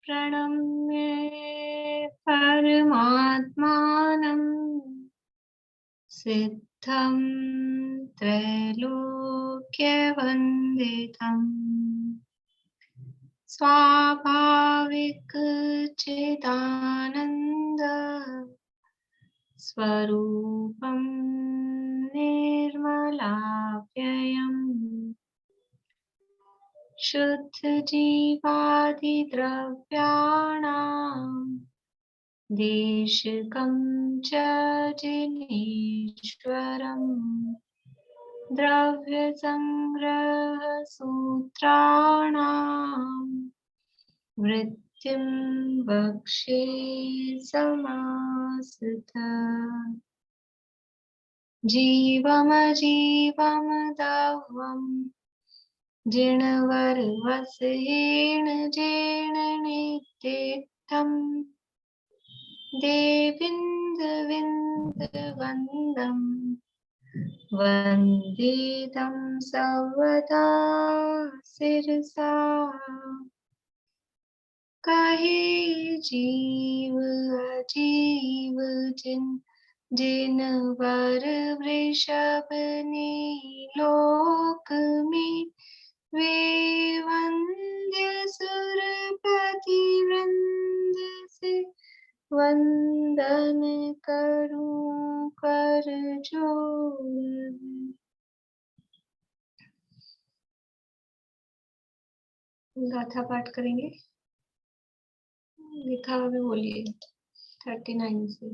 प्रणम्य परमात्मानं सिद्धं त्रैलोक्यवन्दितम् स्वाभाविक चिदानन्द स्वरूपं निर्मलाव्ययम् शुद्ध जीवादिद्रव्याणां देशकं च जिनेश्वरम् द्रव्य संग्रह सूत्राणां वृत्तिं वक्षे समासतः जीवमजीवमदह्वम् जिणवरवसहेण जेण नित्यम् देविन्दविन्दवन्दम् वन्दितं सर्वदा शिरसा कहे जीव अजीव जिन वर वृषभ ने लोक में वे वंद्य सुरपति वृंद से वंदन करूं कर जोड़। गाथा पाठ करेंगे, लिखा हुआ भी बोलिए 39 से।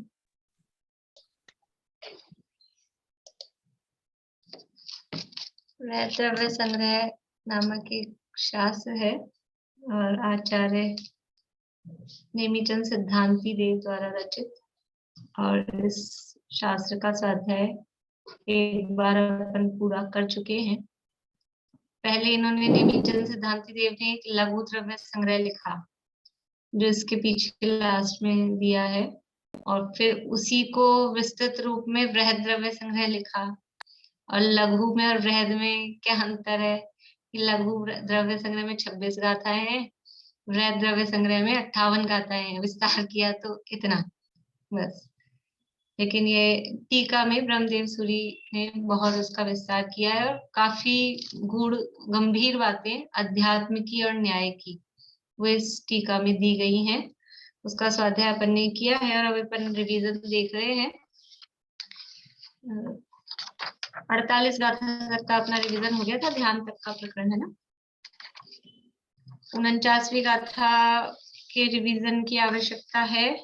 वैद्रव्य संग्रह नामक एक शास्त्र है और आचार्य नेमिचंद सिद्धांती देव द्वारा रचित, और इस शास्त्र का स्वाध्याय एक बार अपन पूरा कर चुके हैं। पहले इन्होंने नेमिचंद सिद्धांती देव ने एक लघु द्रव्य संग्रह लिखा जो इसके पीछे लास्ट में दिया है, और फिर उसी को विस्तृत रूप में वृहद द्रव्य संग्रह लिखा। और लघु में और वृहद में क्या अंतर है कि लघु द्रव्य संग्रह में 26 गाथाएं हैं, वृहद द्रव्य संग्रह में 58 गाथाएं हैं। विस्तार किया तो इतना बस, लेकिन ये टीका में ब्रह्मदेव सूरी ने बहुत उसका विस्तार किया है और काफी गूढ़ गंभीर बातें अध्यात्म की और न्याय की वो इस टीका में दी गई हैं। उसका स्वाध्याय अपन ने किया है और अब अपन रिवीजन देख रहे हैं। 48 गाथा तक का अपना रिवीजन हो गया था, ध्यान तक का प्रकरण है ना। 49वीं गाथा के रिवीजन की आवश्यकता है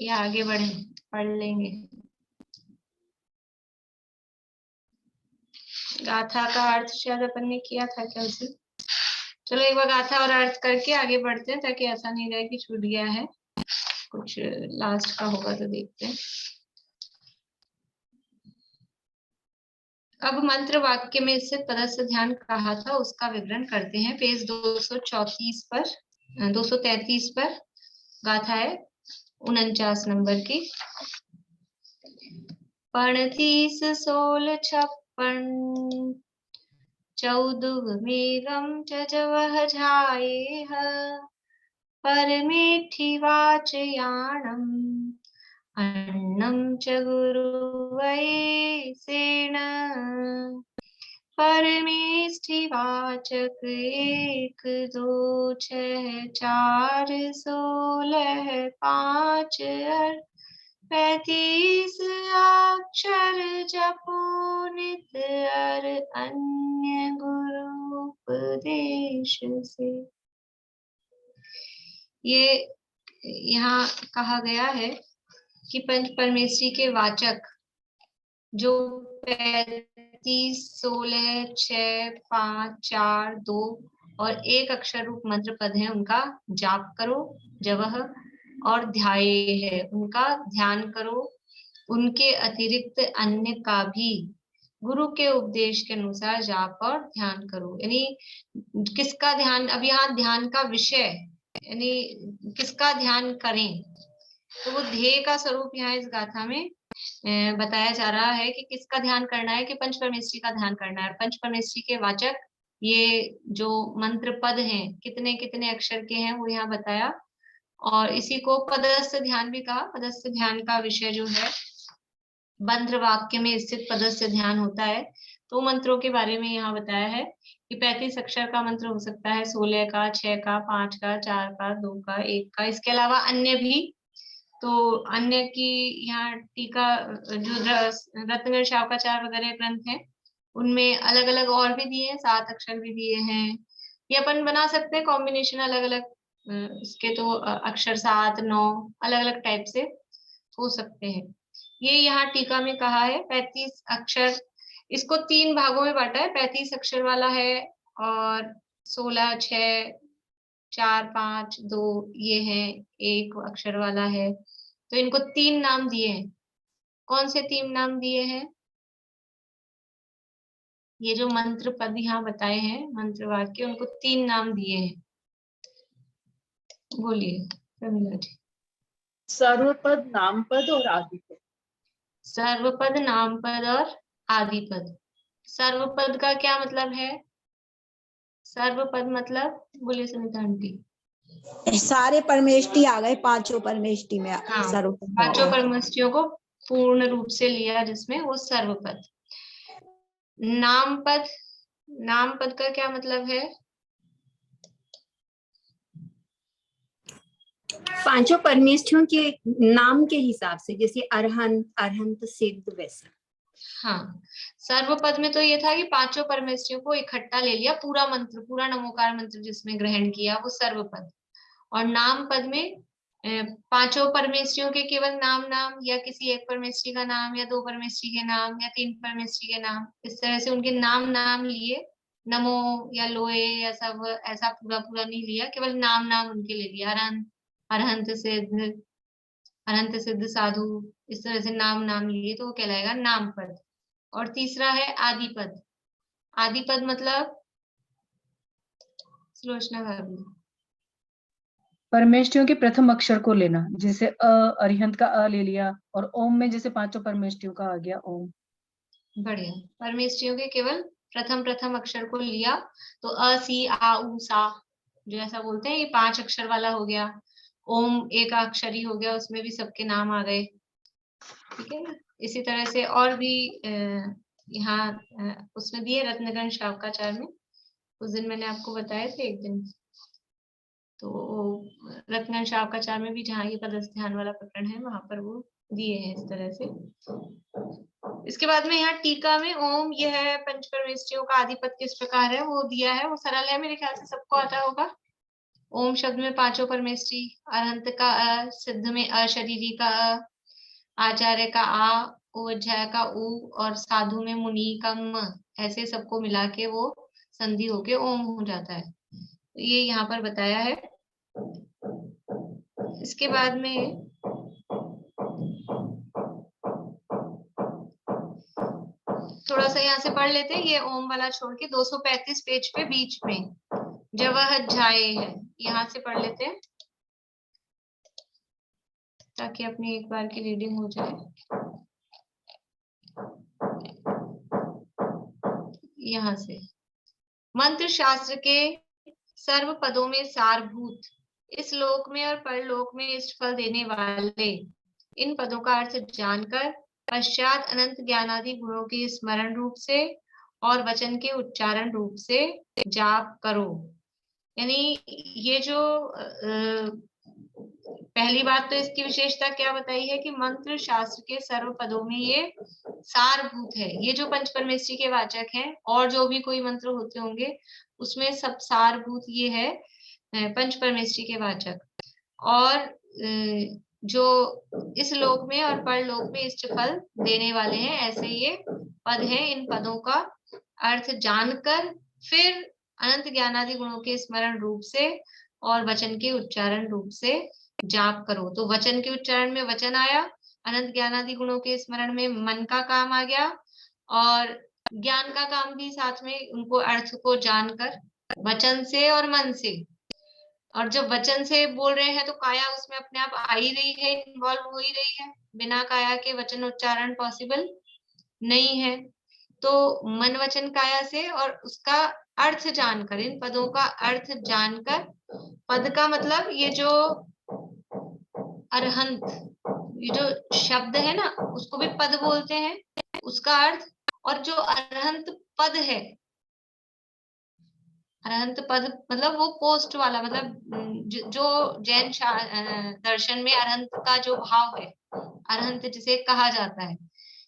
या आगे बढ़े पढ़ लेंगे। गाथा का अर्थ शायद अपन ने किया था क्या उसे। चलो एक बार गाथा और अर्थ करके आगे बढ़ते हैं ताकि ऐसा नहीं रहे कि छूट गया है कुछ, लास्ट का होगा तो देखते हैं। अब मंत्र वाक्य में इससे पदस्थ ध्यान कहा था उसका विवरण करते हैं। पेज 234 पर 233 पर गाथा है 49 नंबर की। 35 16 56 14 मेघम च जवह झायेह परमेठी वाचयाणम् अन्नं च गुरुवये सेन परमेष्ठि वाचक 1 2 6 4 16 5 35 अक्षर जपो नित अर अन्य गुरु उपदेश से। ये यहाँ कहा गया है कि पंच परमेष्ठी के वाचक जो 35 16 6 5 4 2 और 1 अक्षर रूप मंत्र पद है उनका जाप करो, जवह और ध्याये है उनका ध्यान करो। उनके अतिरिक्त अन्य का भी गुरु के उपदेश के अनुसार जाप और ध्यान करो। यानी किसका ध्यान, अब यहाँ ध्यान का विषय यानी किसका ध्यान करें, तो वो ध्येय का स्वरूप यहाँ इस गाथा में बताया जा रहा है कि किसका ध्यान करना है, कि पंच परमेष्ठी का ध्यान करना है। पंच परमेष्ठी के वाचक ये जो मंत्र पद हैं कितने कितने अक्षर के हैं वो यहाँ बताया। और इसी को पदस्थ ध्यान भी कहा। पदस्थ ध्यान का विषय जो है मंत्र वाक्य में स्थित पदस्थ ध्यान होता है। तो मंत्रों के बारे में यहाँ बताया है कि 35 अक्षर का मंत्र हो सकता है, 16 का, 6 का, 5 का, 4 का, 2 का, 1 का, इसके अलावा अन्य भी। तो अन्य की यहाँ टीका जो रत्नगर शावकाचार वगैरह ग्रंथ हैं उनमें अलग अलग और भी दिए हैं, 7 अक्षर भी दिए हैं। ये अपन बना सकते हैं कॉम्बिनेशन अलग अलग इसके। तो अक्षर 7, 9 अलग अलग टाइप से हो सकते हैं। ये यहाँ टीका में कहा है 35 अक्षर। इसको 3 भागों में बांटा है। 35 अक्षर वाला है और 16, 6, 4, 5, 2 ये है, 1 अक्षर वाला है। तो इनको 3 नाम दिए हैं। कौन से 3 नाम दिए हैं? ये जो मंत्र पद यहाँ बताए हैं, मंत्र वाक्य, उनको 3 नाम दिए हैं। बोलिए प्रमिला जी। सर्वपद, नामपद और आदिपद। सर्वपद, नामपद और आदिपद। सर्वपद का क्या मतलब है? सर्वपद मतलब बोलिए सुनीता आंटी। सारे परमेष्टि आ गए, 5 परमेष्टि में हाँ, सर्वपद 5 परमेष्टियों को पूर्ण रूप से लिया जिसमें वो सर्वपद। नामपद, नामपद का क्या मतलब है? 5 परमेष्ठियों के नाम के हिसाब से, जैसे अरहंत, अरहंत, सिद्ध, वैसा। हाँ, सर्वपद में तो ये था कि 5 परमेष्टियों को इकट्ठा ले लिया, पूरा मंत्र, पूरा नमोकार मंत्र जिसमें ग्रहण किया, वो सर्वपद। और नाम पद में 5 परमेष्टियों के केवल नाम नाम, या किसी एक परमेष्टि का नाम, या 2 परमेष्टि के नाम, या 3 परमेष्टि के नाम, इस तरह से उनके नाम नाम लिए। नमो या लोए या सब ऐसा पूरा पूरा नहीं लिया, केवल नाम नाम उनके ले लिया। अरहंत सिद्ध, अनंत सिद्ध साधु, इस तरह से नाम नाम लिए तो वो कहलाएगा नाम पद। और तीसरा है आदिपद। आदिपद मतलब सुलोचना भाभी। परमेष्टियों के प्रथम अक्षर को लेना, जैसे अरिहंत का अ ले लिया, और ओम में जैसे 5 परमेष्टियों का आ गया ओम। बढ़िया। परमेष्टियों के केवल प्रथम प्रथम अक्षर को लिया, तो अ, सी, आ, उ, सा जो ऐसा बोलते हैं, ये 5 अक्षर वाला हो गया। ओम एक अक्षरी हो गया, उसमें भी सबके नाम आ गए। ठीक है ना। इसी तरह से और भी यहाँ उसमें दिए रत्नगण शावकाचार में, उस दिन मैंने आपको बताए थे एक दिन। तो रत्नगण शावकाचार में भी जहाँ ये पदस्थ ध्यान वाला प्रकरण है वहां पर वो दिए हैं इस तरह से। इसके बाद में यहाँ टीका में ओम यह है पंच परमेष्टियों का आदिपद किस प्रकार है वो दिया है। वो सरल है, मेरे ख्याल से सबको आता होगा। ओम शब्द में 5 परमेष्टि, अरहंत का अ, सिद्ध में अशरीरी का अ, आचार्य का आ, उज्जय का उ, और साधु में मुनि का म, ऐसे सबको मिला के वो संधि होके ओम हो जाता है। तो ये यहाँ पर बताया है। इसके बाद में थोड़ा सा यहाँ से पढ़ लेते हैं, ये ओम वाला छोड़ के 235 पेज पे बीच में जवाहजाए है, यहाँ से पढ़ लेते हैं ताकि अपनी एक बार की रीडिंग हो जाए। यहाँ से मंत्र शास्त्र के सर्व पदों में सारभूत, इस लोक में और परलोक में इष्ट फल देने वाले इन पदों का अर्थ जानकर पश्चात अनंत ज्ञानादि गुणों के स्मरण रूप से और वचन के उच्चारण रूप से जाप करो। यानी ये जो पहली बात तो इसकी विशेषता क्या बताई है कि मंत्र शास्त्र के सर्व पदों में ये सारभूत है। ये जो पंच परमेष्टि के वाचक हैं और जो भी कोई मंत्र होते होंगे उसमें सब सारभूत ये है पंच परमेष्टि के वाचक। और जो इस लोक में और परलोक में इष्ट फल देने वाले हैं, ऐसे ये पद हैं। इन पदों का अर्थ जानकर फिर अनंत ज्ञानादि गुणों के स्मरण रूप से और वचन के उच्चारण रूप से जाप करो। तो वचन के उच्चारण में वचन आया, अनंत ज्ञानादि गुणों के स्मरण में मन का काम आ गया, और ज्ञान का काम भी साथ में, उनको अर्थ को जानकर वचन से और मन से। और जब वचन से बोल रहे हैं तो काया उसमें अपने आप आ ही रही है, इन्वॉल्व हो ही रही है। बिना काया के वचन उच्चारण पॉसिबल नहीं है। तो मन वचन काया से और उसका अर्थ जानकर, इन पदों का अर्थ जानकर, पद का मतलब ये जो अरहंत, ये जो शब्द है ना उसको भी पद बोलते हैं, उसका अर्थ, और जो अरहंत पद है, अरहंत पद मतलब वो पोस्ट वाला, मतलब जो जैन दर्शन में अरहंत का जो भाव है, अरहंत जिसे कहा जाता है,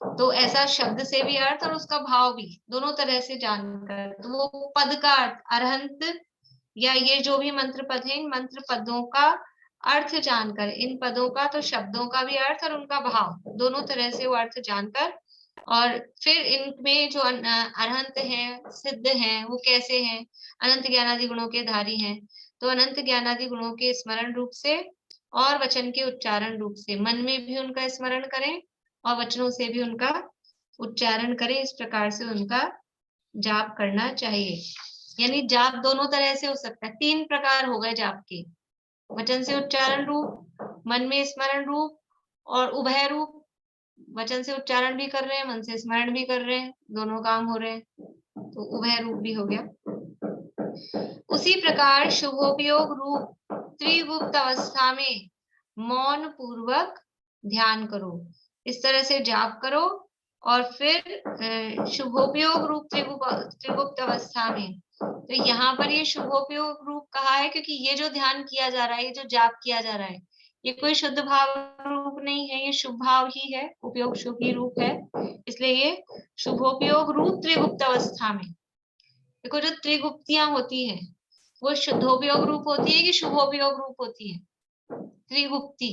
तो ऐसा शब्द से भी अर्थ और उसका भाव भी दोनों तरह से जानकर, तो वो पद का अर्थ अरहंत या ये जो भी मंत्र पद है, इन मंत्र पदों का अर्थ जानकर, इन पदों का तो शब्दों का भी अर्थ और उनका भाव दोनों तरह से वो अर्थ जानकर, और फिर इनमें जो अरहंत हैं, सिद्ध हैं, वो कैसे हैं, अनंत ज्ञानादि गुणों के धारी हैं, तो अनंत ज्ञानादि गुणों के स्मरण रूप से और वचन के उच्चारण रूप से, मन में भी उनका स्मरण करें और वचनों से भी उनका उच्चारण करें, इस प्रकार से उनका जाप करना चाहिए। यानी जाप दोनों तरह से हो सकता है, 3 प्रकार हो गए जाप के, वचन से उच्चारण रूप, मन में स्मरण रूप और उभय रूप, वचन से उच्चारण भी कर रहे हैं, मन से स्मरण भी कर रहे हैं, दोनों काम हो रहे हैं, तो उभय रूप भी हो गया। उसी प्रकार शुभोपयोग रूप त्रिगुप्त अवस्था में मौन पूर्वक ध्यान करो, इस तरह से जाप करो, और फिर शुभोपयोग रूप त्रिगुप्त अवस्था में, तो यहाँ पर ये शुभोपयोग रूप कहा है क्योंकि ये जो ध्यान किया जा रहा है, ये जो जाप किया जा रहा है, ये कोई शुद्ध भाव रूप नहीं है, ये शुभ भाव ही है, उपयोग शुभ ही रूप है, इसलिए ये शुभोपयोग रूप त्रिगुप्त अवस्था में। देखो जो त्रिगुप्तियां होती है वो शुद्धोपयोग रूप होती है कि शुभोपयोग रूप होती है? त्रिगुप्ती,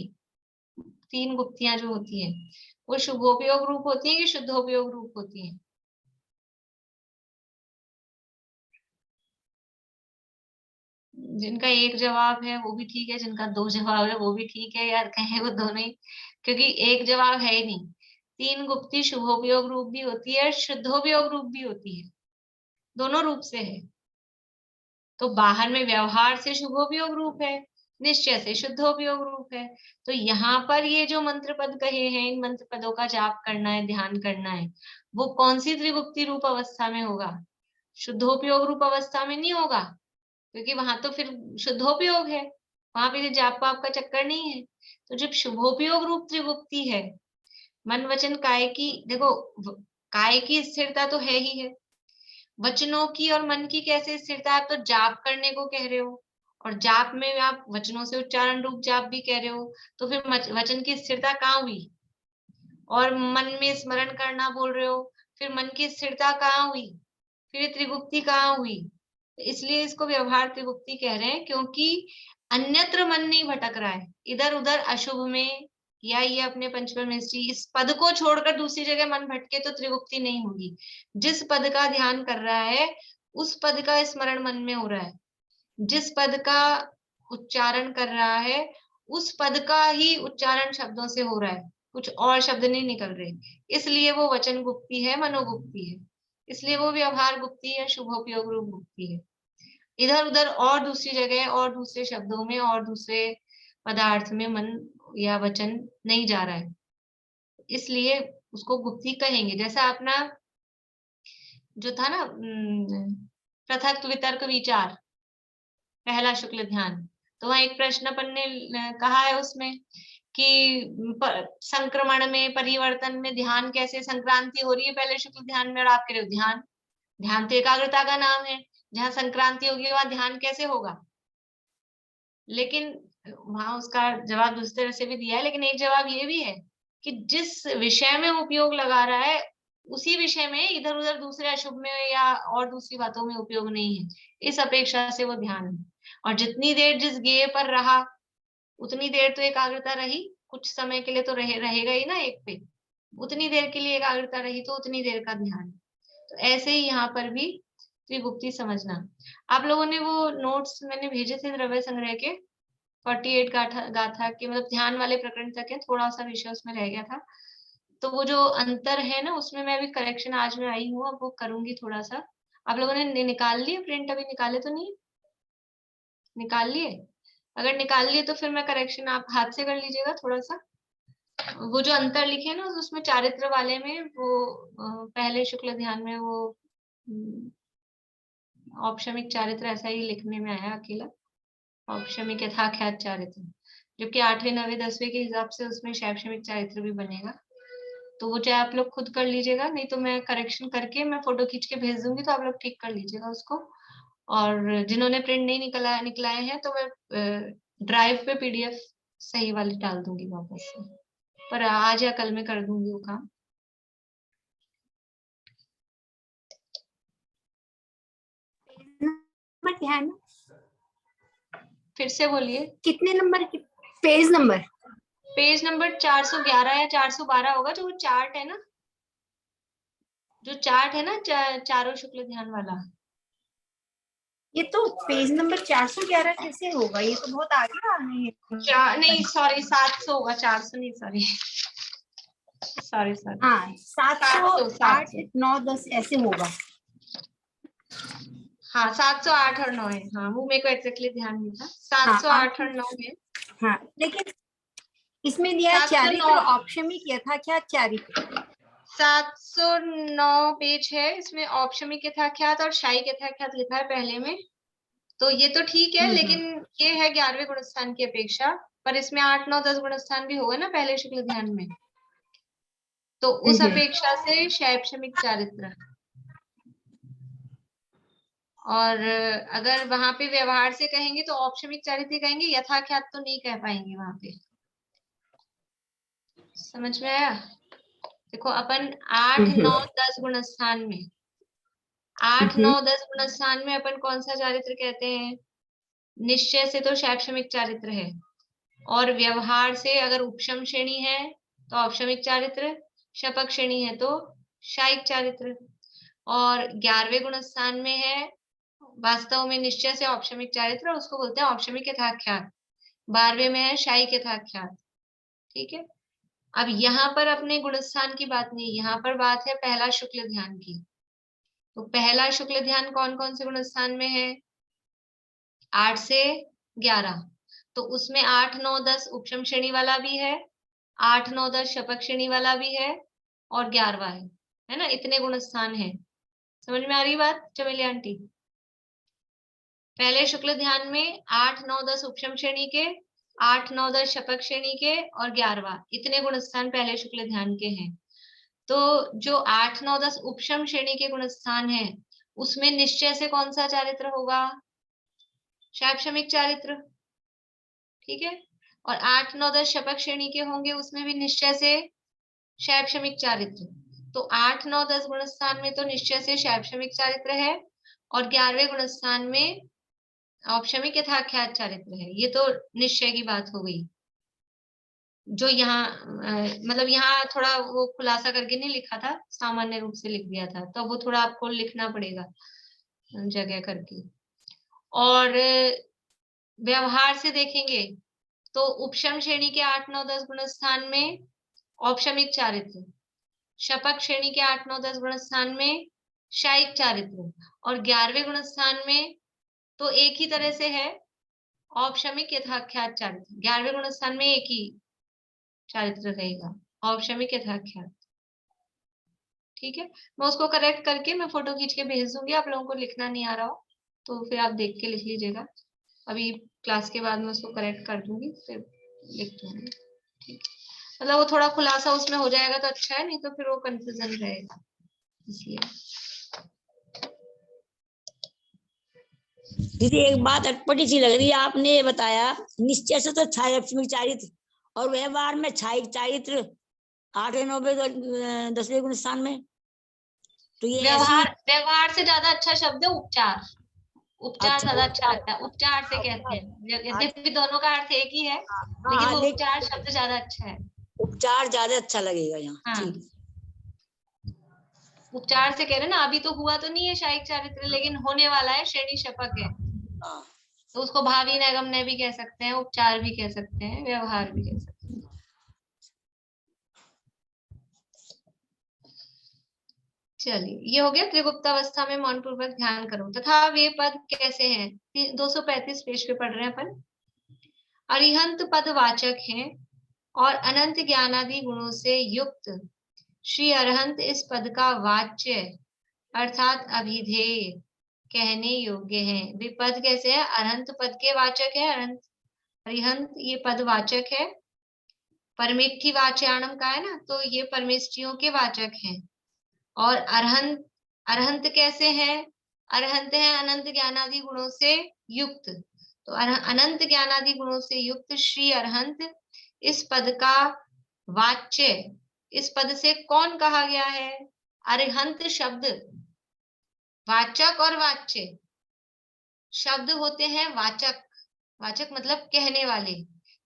3 गुप्तियां जो होती है वो शुभोपयोग रूप होती है कि शुद्धोपयोग रूप होती है? जिनका एक जवाब है वो भी ठीक है, जिनका 2 जवाब है वो भी ठीक है, यार कहें वो दोनों ही, क्योंकि एक जवाब है ही नहीं। 3 गुप्ती शुभोपयोग रूप भी होती है, शुद्धोपयोग रूप भी होती है, दोनों रूप से है। तो बाहर में व्यवहार से शुभोपयोग रूप है, निश्चय से शुद्धोपयोग रूप है, तो यहाँ पर ये जो मंत्र पद कहे हैं, इन मंत्र पदों का जाप करना है, ध्यान करना है, वो कौन सी त्रिगुप्ती रूप अवस्था में होगा? शुद्धोपयोग रूप अवस्था में नहीं होगा, क्योंकि वहां तो फिर शुद्धोपयोग है, वहां पे जाप पाप का चक्कर नहीं है। तो जब शुभोपयोग रूप त्रिगुप्ती है, मन वचन काय की, देखो काय की स्थिरता तो है ही है, वचनों की और मन की कैसे स्थिरता? आप तो जाप करने को कह रहे हो, और जाप में आप वचनों से उच्चारण रूप जाप भी कह रहे हो, तो फिर वचन की स्थिरता कहाँ हुई? और मन में स्मरण करना बोल रहे हो, फिर मन की स्थिरता कहाँ हुई? फिर त्रिगुप्ती कहाँ हुई? इसलिए इसको व्यवहार त्रिगुप्ती कह रहे हैं, क्योंकि अन्यत्र मन नहीं भटक रहा है इधर उधर अशुभ में, या ये अपने पंचपरमेष्ठी इस पद को छोड़कर दूसरी जगह मन भटके तो त्रिगुप्ती नहीं होगी। जिस पद का ध्यान कर रहा है उस पद का स्मरण मन में हो रहा है, जिस पद का उच्चारण कर रहा है उस पद का ही उच्चारण शब्दों से हो रहा है, कुछ और शब्द नहीं निकल रहे, इसलिए वो वचन गुप्ती है, मनोगुप्ती है, इसलिए वो व्यवहार गुप्ती है, शुभोपयोग रूप गुप्ती है। इधर उधर और दूसरी जगह और दूसरे शब्दों में और दूसरे पदार्थ में मन या वचन नहीं जा रहा है, इसलिए उसको गुप्ती कहेंगे। जैसा अपना जो था ना पृथक वितर्क विचार, पहला शुक्ल ध्यान, तो वहां एक प्रश्न अपन ने कहा है उसमें कि संक्रमण में, परिवर्तन में ध्यान कैसे, संक्रांति हो रही है पहले शुक्ल ध्यान में और आप कह रहे हो ध्यान, ध्यान तो एकाग्रता का नाम है, जहां संक्रांति होगी वहां ध्यान कैसे होगा? लेकिन वहां उसका जवाब दूसरी तरह से भी दिया है, लेकिन एक जवाब ये भी है कि जिस विषय में उपयोग लगा रहा है उसी विषय में इधर उधर दूसरे अशुभ में या और दूसरी बातों में उपयोग नहीं है, इस अपेक्षा से वो ध्यान है। और जितनी देर जिस गेय पर रहा उतनी देर तो एकाग्रता रही, कुछ समय के लिए तो रहेगा ही ना एक पे, उतनी देर के लिए एकाग्रता रही तो उतनी देर का ध्यान। तो ऐसे ही यहाँ पर भी त्रिगुप्ती समझना। आप लोगों ने वो नोट्स मैंने भेजे थे द्रव्य संग्रह के, 48 गाथा के, मतलब ध्यान वाले प्रकरण तक है, थोड़ा सा विषय उसमें रह गया था, तो वो जो अंतर है ना उसमें मैं अभी करेक्शन आज में आई हूँ, अब वो करूंगी थोड़ा सा। आप लोगों ने निकाल लिए प्रिंट? अभी निकाले तो नहीं? निकाल लिए? अगर निकाल लिए तो फिर मैं करेक्शन आप हाथ से कर लीजिएगा थोड़ा सा। वो जो अंतर लिखे ना उसमें चारित्र वाले में, वो पहले शुक्ल ध्यान में वो औपशमिक चारित्र ऐसा ही लिखने में आया अकेला, औपशमिक यथाख्यात चारित्र, जबकि 8वें 9वें 10वें के हिसाब से उसमें शैक्षणिक चारित्र भी बनेगा। तो वो चाहे आप लोग खुद कर लीजिएगा, नहीं तो मैं करेक्शन करके मैं फोटो खींच के भेज दूंगी, तो आप लोग ठीक कर लीजिएगा उसको। और जिन्होंने प्रिंट नहीं निकलाए हैं तो मैं ड्राइव पे पीडीएफ सही वाली डाल दूंगी वापस से, पर आज या कल में कर दूंगी वो काम। नंबर क्या है ना, फिर से बोलिए। कितने नंबर की पेज नंबर? पेज नंबर 411 या 412 होगा, जो वो चार्ट है ना, जो चार्ट है ना चारों शुक्ल ध्यान वाला। ये तो पेज नंबर 411 कैसे होगा, ये तो बहुत आगे आ रहे हैं। नहीं सॉरी 700 होगा, 400 नहीं, सॉरी सॉरी। हाँ 700, 8, 700 9, 10 ऐसे होगा। हाँ 708 और 9 है। हाँ वो मेरे को एग्जैक्टली ध्यान नहीं था, हाँ 708 और 9 है। हाँ, लेकिन इसमें दिया 709 चारित्र औपशमिक यथाख्यात चारित्र। 709 पेज है, इसमें औपशमिक यथाख्यात और शायिक यथाख्यात लिखा है पहले में, तो ये तो ठीक है, लेकिन ये है 11वें गुणस्थान की अपेक्षा, पर इसमें 8, 9, 10 गुणस्थान भी होगा ना पहले शुक्ल ध्यान में, तो उस अपेक्षा से शैक्षणिक चारित्र। और अगर वहां पे व्यवहार से कहेंगे तो औपशमिक चारित्र कहेंगे, यथाख्यात तो नहीं कह पाएंगे वहां पे। समझ में आया? देखो अपन 8, 9, 10 गुणस्थान में 8, 9, 10 गुणस्थान में अपन कौन सा चारित्र कहते हैं? निश्चय से तो शैक्षणिक चारित्र है, और व्यवहार से अगर उपशम श्रेणी है तो औपशमिक चारित्र, शपक श्रेणी है तो शायिक चारित्र। और 11वें गुणस्थान में है वास्तव में निश्चय से औपशमिक चारित्र, उसको बोलते हैं औपशमिक यथाख्यात। 12वें में है शायिक यथाख्यात। ठीक है, अब यहाँ पर अपने गुणस्थान की बात नहीं, यहाँ पर बात है पहला शुक्ल ध्यान की। तो पहला शुक्ल ध्यान कौन कौन से गुणस्थान में है? 8 से 11, तो उसमें 8, 9, 10 उपशम श्रेणी वाला भी है, 8, 9, 10 शपक श्रेणी वाला भी है, और 11वां है ना, इतने गुणस्थान है। समझ में आ रही बात चमेली आंटी? पहले शुक्ल ध्यान में 8, 9, 10 उपशम श्रेणी के, 8, 9, 10 शपक श्रेणी के, और 11वां, इतने गुणस्थान पहले शुक्ल ध्यान के हैं। तो जो 8, 9, 10 उपशम श्रेणी के गुणस्थान है, उसमें निश्चय से कौन सा चारित्र होगा? शैक्षणिक चारित्र। ठीक है, और 8, 9, 10 शपक श्रेणी के होंगे, उसमें भी निश्चय से शैक्षणिक चारित्र। तो 8, 9, 10 गुणस्थान में तो निश्चय से शैक्षणिक चारित्र है, और 11वें गुणस्थान में औपशमिक यथाख्यात चारित्र है। ये तो निश्चय की बात हो गई, जो यहाँ मतलब यहाँ थोड़ा वो खुलासा करके नहीं लिखा था, सामान्य रूप से लिख दिया था, तो वो थोड़ा आपको लिखना पड़ेगा जगह करके। और व्यवहार से देखेंगे तो उपशम श्रेणी के 8, 9, 10 गुणस्थान में औपशमिक चारित्र, शपक श्रेणी के 8, 9, 10 गुणस्थान में शायिक चारित्र, और 11वें गुणस्थान में तो एक ही तरह से है औपशमिक यथाख्यात चारित्र। 11वें गुणस्थान में एक ही चारित्र रहेगा, औपशमिक यथाख्यात। ठीक है, मैं उसको करेक्ट करके मैं फोटो खींच के भेज दूंगी, आप लोगों को लिखना नहीं आ रहा हो तो फिर आप देख के लिख लीजिएगा। अभी क्लास के बाद मैं उसको करेक्ट कर दूंगी, फिर लिख दूंगी। ठीक, मतलब वो थोड़ा खुलासा उसमें हो जाएगा तो अच्छा है, नहीं तो फिर वो कंफ्यूजन रहेगा, इसलिए। दीदी एक बात अटपटी सी लग रही है, आपने ये बताया निश्चय से तो शैक्षणिक चारित्र, और व्यवहार में शायिक चारित्र 8, 9, 10वें गुणस्थान में, तो ये व्यवहार से ज्यादा अच्छा शब्द है उपचार। उपचार अच्छा, ज्यादा अच्छा लगता है, उपचार से कहते हैं, यद्यपि दोनों का अर्थ एक ही है, लेकिन वो उपचार शब्द ज्यादा अच्छा है। उपचार ज्यादा अच्छा लगेगा यहाँ। हाँ, ठीक, उपचार से कह रहे हैं ना, अभी तो हुआ तो नहीं है शायिक चारित्र, लेकिन होने वाला है, श्रेणी शपक है, हाँ। तो उसको भावी नैगम्य भी कह सकते हैं, उपचार भी कह सकते हैं, व्यवहार भी कह सकते हैं। चलिए, ये हो गया त्रिगुप्तावस्था में मौन पूर्वक ध्यान करो। तथा वे पद कैसे हैं? 235 पेज पे पढ़ रहे हैं अपन। अरिहंत पद वाचक हैं और अनंत ज्ञानादि गुणों से युक्त श्री अरहंत इस पद का वाच्य अर्थात अभिधेय कहने योग्य हैं। वे पद कैसे है? अरहंत पद के वाचक है। अरहंत अरिहंत ये पद वाचक है। परमेष्ठी वाच्याणम का है ना, तो ये परमेष्ठियों के वाचक हैं। और अरहंत अरहंत कैसे है? अरहंत है अनंत ज्ञानादि गुणों से युक्त। तो अनंत ज्ञानादि गुणों से युक्त श्री अरहंत इस पद का वाच्य, इस पद से कौन कहा गया है? अरहंत शब्द, वाचक और वाच्य शब्द होते हैं वाचक। वाचक मतलब कहने वाले,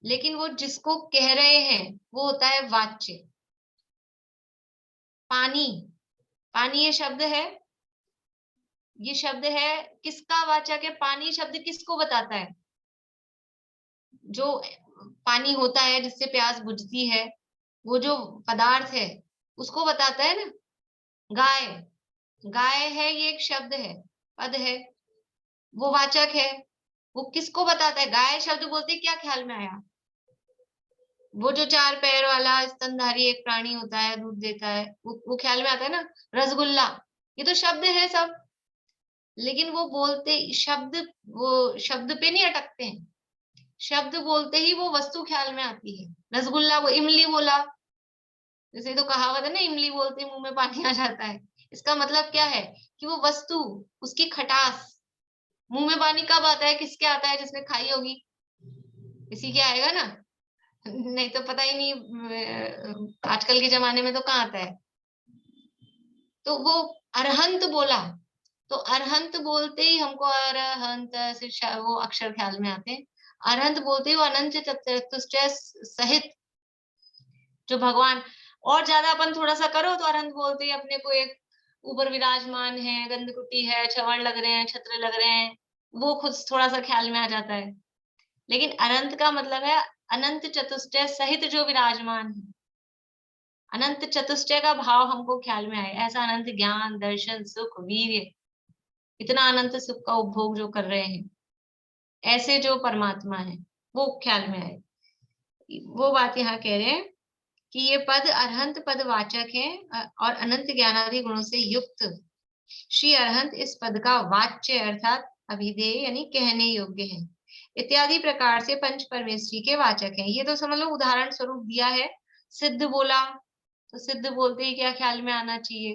लेकिन वो जिसको कह रहे हैं वो होता है वाच्य। पानी, पानी ये शब्द है, ये शब्द है किसका वाचक है? पानी शब्द किसको बताता है? जो पानी होता है जिससे प्यास बुझती है, वो जो पदार्थ है उसको बताता है ना। गाय, गाय है, ये एक शब्द है, पद है, वो वाचक है। वो किसको बताता है? गाय शब्द बोलते क्या ख्याल में आया? वो जो 4 पैर वाला स्तनधारी एक प्राणी होता है, दूध देता है, वो ख्याल में आता है ना। रसगुल्ला, ये तो शब्द है सब, लेकिन वो बोलते शब्द, वो शब्द पे नहीं अटकते हैं। शब्द बोलते ही वो वस्तु ख्याल में आती है। रसगुल्ला, वो इमली बोला, जैसे तो कहावत है ना, इमली बोलते मुंह में पानी आ जाता है। इसका मतलब क्या है कि वो वस्तु, उसकी खटास, मुंह में पानी कब आता है? किसके आता है? जिसने खाई होगी, किसी के आएगा ना। नहीं तो पता ही नहीं, आजकल के जमाने में तो कहाँ आता है। तो वो अरहंत बोला, तो अरहंत बोलते ही हमको अरहंत से वो अक्षर ख्याल में आते हैं। अरहंत बोलते ही वो अनंत चतुष्टय सहित जो भगवान, और ज्यादा अपन थोड़ा सा करो तो अरहंत बोलते ही अपने को एक ऊपर विराजमान है, गंधकुटी है, चवण लग रहे हैं, छत्र लग रहे हैं, वो खुद थोड़ा सा ख्याल में आ जाता है। लेकिन अनंत का मतलब है अनंत चतुष्टय सहित जो विराजमान है। अनंत चतुष्टय का भाव हमको ख्याल में आए, ऐसा अनंत ज्ञान, दर्शन, सुख, वीर्य, इतना अनंत सुख का उपभोग जो कर रहे हैं, ऐसे जो परमात्मा है वो ख्याल में आए। वो बात यहाँ कह रहे हैं कि ये पद अरहंत पद वाचक है और अनंत ज्ञानादि गुणों से युक्त श्री अरहंत इस पद का वाच्य अर्थात अभिधेय यानी कहने योग्य है। इत्यादि प्रकार से पंच परमेष्ठी के वाचक हैं। ये तो समझ लो उदाहरण स्वरूप दिया है। सिद्ध बोला, तो सिद्ध बोलते ही क्या ख्याल में आना चाहिए?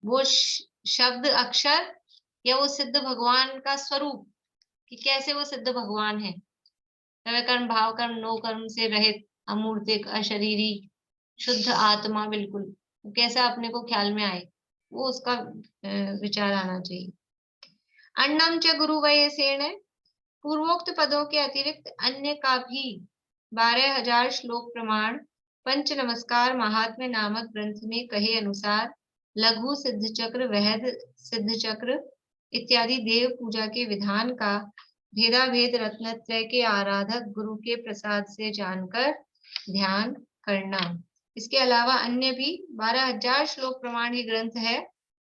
वो शब्द अक्षर या वो सिद्ध भगवान का स्वरूप, कि कैसे वो सिद्ध भगवान है। कर्म भाव कर्म नो कर्म से रहित, अमूर्तिक, अशरीरी, शुद्ध आत्मा, बिल्कुल कैसा अपने को ख्याल में आए, वो उसका विचार आना चाहिए। अन्नम च गुरु वयसेन, पूर्वोक्त पदों के अतिरिक्त अन्य का भी 12,000 श्लोक प्रमाण पंच नमस्कार महात्म्य नामक ग्रंथ में कहे अनुसार लघु सिद्ध चक्र, वहद सिद्ध चक्र इत्यादि देव पूजा के विधान का भेदाभेद रत्नत्रय के आराधक गुरु के प्रसाद से जानकर ध्यान करना। इसके अलावा अन्य भी 12,000 श्लोक प्रमाण ही ग्रंथ है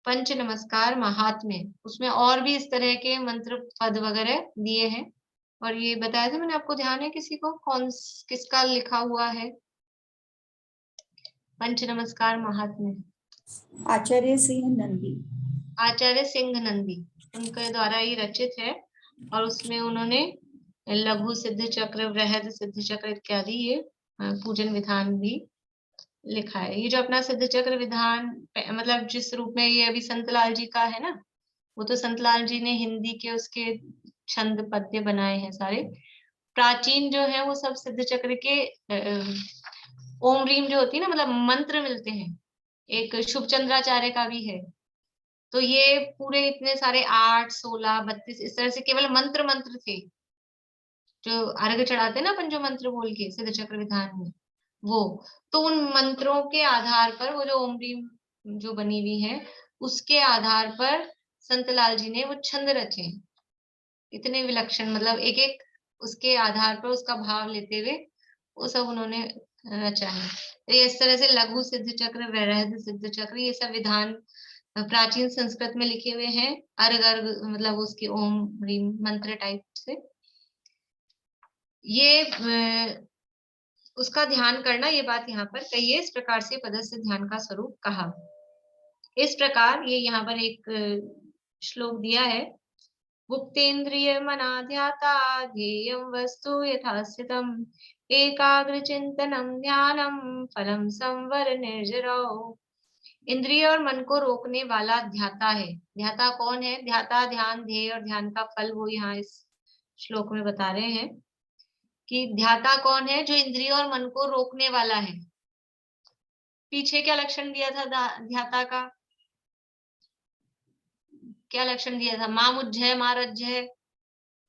पंच नमस्कार महात्म्य, उसमें और भी इस तरह के मंत्र पद वगैरह दिए हैं। और ये बताया था मैंने आपको, ध्यान है किसी को कौन किसका लिखा हुआ है पंच नमस्कार महात्म्य? आचार्य सिंह नंदी, आचार्य सिंह नंदी, उनके द्वारा ही रचित है। और उसमें उन्होंने लघु सिद्ध चक्र, वृहद सिद्ध चक्र इत्यादि ये पूजन विधान भी लिखा है। ये जो अपना सिद्ध चक्र विधान मतलब जिस रूप में ये अभी संतलाल जी का है ना, वो तो संतलाल जी ने हिंदी के उसके छंद पद्य बनाए हैं सारे। प्राचीन जो है वो सब सिद्ध चक्र के ओम रीम जो होती है ना, मतलब मंत्र मिलते हैं। एक शुभ चंद्राचार्य का भी है। तो ये पूरे इतने सारे 8, 16, 32 इस तरह से केवल मंत्र मंत्र थे जो अर्घ चढ़ाते ना अपन, जो मंत्र बोल के सिद्ध चक्र विधान में वो। तो उन मंत्रों के आधार पर वो जो ओम रीम जो बनी हुई है उसके आधार पर संतलाल जी ने वो छंद रचे, इतने विलक्षण, मतलब एक एक उसके आधार पर उसका भाव लेते हुए वो सब उन्होंने रचा है। तो ये इस तरह से लघु सिद्ध चक्र, वृहद सिद्ध चक्र, ये सब विधान प्राचीन संस्कृत में लिखे हुए हैं, अर्घ अर्घ मतलब उसके ओम रीम मंत्र टाइप से। ये उसका ध्यान करना, ये बात यहाँ पर कही है। इस प्रकार से पदस्थ ध्यान का स्वरूप कहा। इस प्रकार ये यहाँ पर एक श्लोक दिया है। गुप्तेन्द्रिय मनाध्याता ध्येयं वस्तु यथा स्थितम् एकाग्र चिंतनम ध्यानम फलम संवर निर्जरौ। इंद्रिय और मन को रोकने वाला ध्याता है। ध्याता कौन है? ध्याता ध्यान, ध्येय और ध्यान का फल वो यहाँ इस श्लोक में बता रहे हैं कि ध्याता कौन है? जो इंद्रिय और मन को रोकने वाला है। पीछे क्या लक्षण दिया था ध्याता का? क्या लक्षण दिया था? मां मुझ्झय मां रज्जय,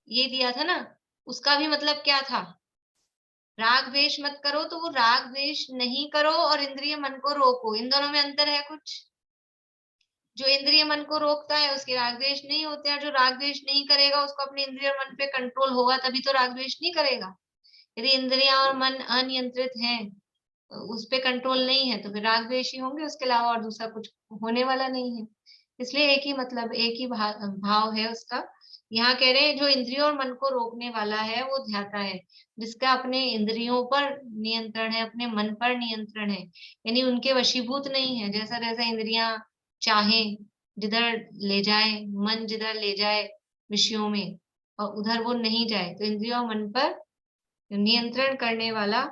ये दिया था ना। उसका भी मतलब क्या था? राग द्वेष मत करो, तो वो राग द्वेष नहीं करो और इंद्रिय मन को रोको, इन दोनों में अंतर है कुछ? जो इंद्रिय मन को रोकता है उसके राग द्वेष नहीं होते हैं, जो राग द्वेष नहीं करेगा उसको अपने इंद्रिय और मन पे कंट्रोल होगा, तभी तो राग द्वेष नहीं करेगा। यदि इंद्रियां और मन अनियंत्रित हैं, उस पे कंट्रोल नहीं है, तो फिर राग द्वेष ही होंगे, उसके अलावा और दूसरा कुछ होने वाला नहीं है। इसलिए एक ही मतलब, एक ही भाव है उसका। यहाँ कह रहे हैं जो इंद्रियों और मन को रोकने वाला है वो ध्याता है, जिसका अपने इंद्रियों पर नियंत्रण है, अपने मन पर नियंत्रण है, यानी उनके वशीभूत नहीं है। जैसा जैसा इंद्रियां चाहे, जिधर ले जाए, मन जिधर ले जाए विषयों में और उधर वो नहीं जाए, तो इंद्रियों और मन पर नियंत्रण करने वाला